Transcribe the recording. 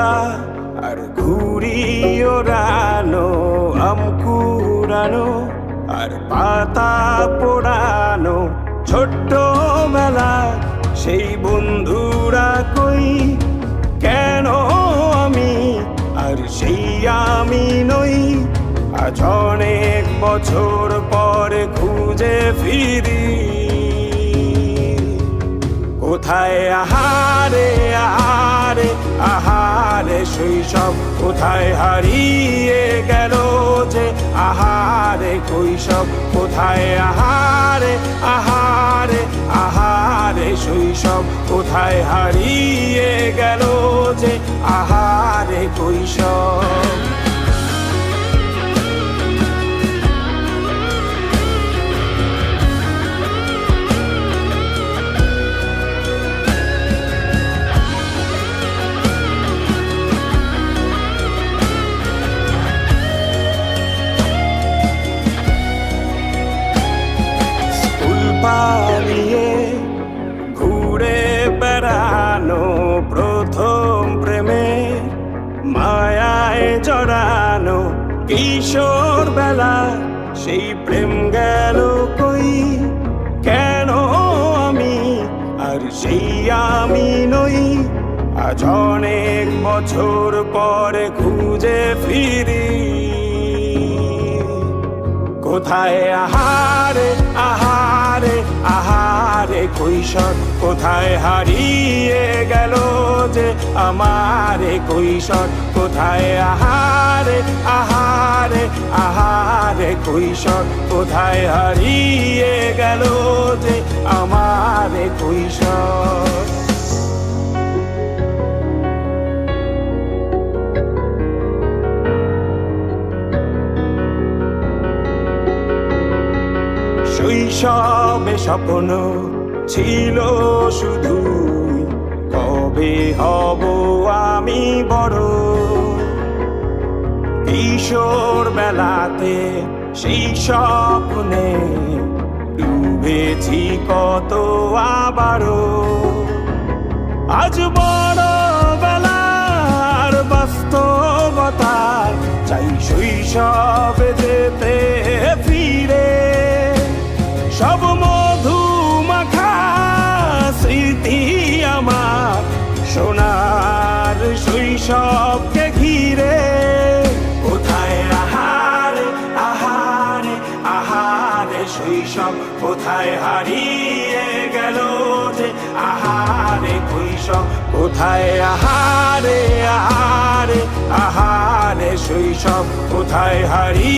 বেলা আর ঘুড়ি ওড়ানো, আম কুড়ানো আর পাতা পোড়ানো, ছোট্ট বেলা সেই বন্ধুরা কই, কেন আমি আর সেই আমি নই। আজ অনেক বছর পরে খুঁজে ফিরি, কোথায় আহারে আহারে আহারে শৈশব, কোথায় হারিয়ে গেল যে আহারে কৈশব, কোথায় আহারে আহারে আহারে শৈশব, কোথায় হারিয়ে গেল যে আহারে কৈশব। পালিয়ে ঘুরে বেড়ানো, প্রথম প্রেমে মায়ায় জড়ানো, কিশোর বেলা সেই প্রেম গেল কই, কেন আমি আর সেই আমি নই। আজ অনেক বছর পরে খুঁজে ফিরি, কোথায় আহারে আহারে আহারে কৈশোর, কোথায় হারিয়ে গেল যে আমারে কৈশোর, কোথায় আহারে আহারে আহারে কৈশোর, কোথায় হারিয়ে গেল যে আমারে কৈশোর। শৈশবে স্বপ্ন ছিল শুধু, কবে হব আমি বড়। কিশোর বেলাতে সেই স্বপ্নে ডুবেছি কত আবারও, আজ বড় বেলার বাস্তবতার চাই শৈশবে যেতে ফিরে। সব মধু মাখা স্মৃতি আমার সোনার শৈশবকে ঘিরে, কোথায় আহারে আহারে আহারে শৈশব, কোথায় হারিয়ে গেল যে আহারে কৈশোর, কোথায় আহারে আহারে আহারে শৈশব, কোথায় হারিয়ে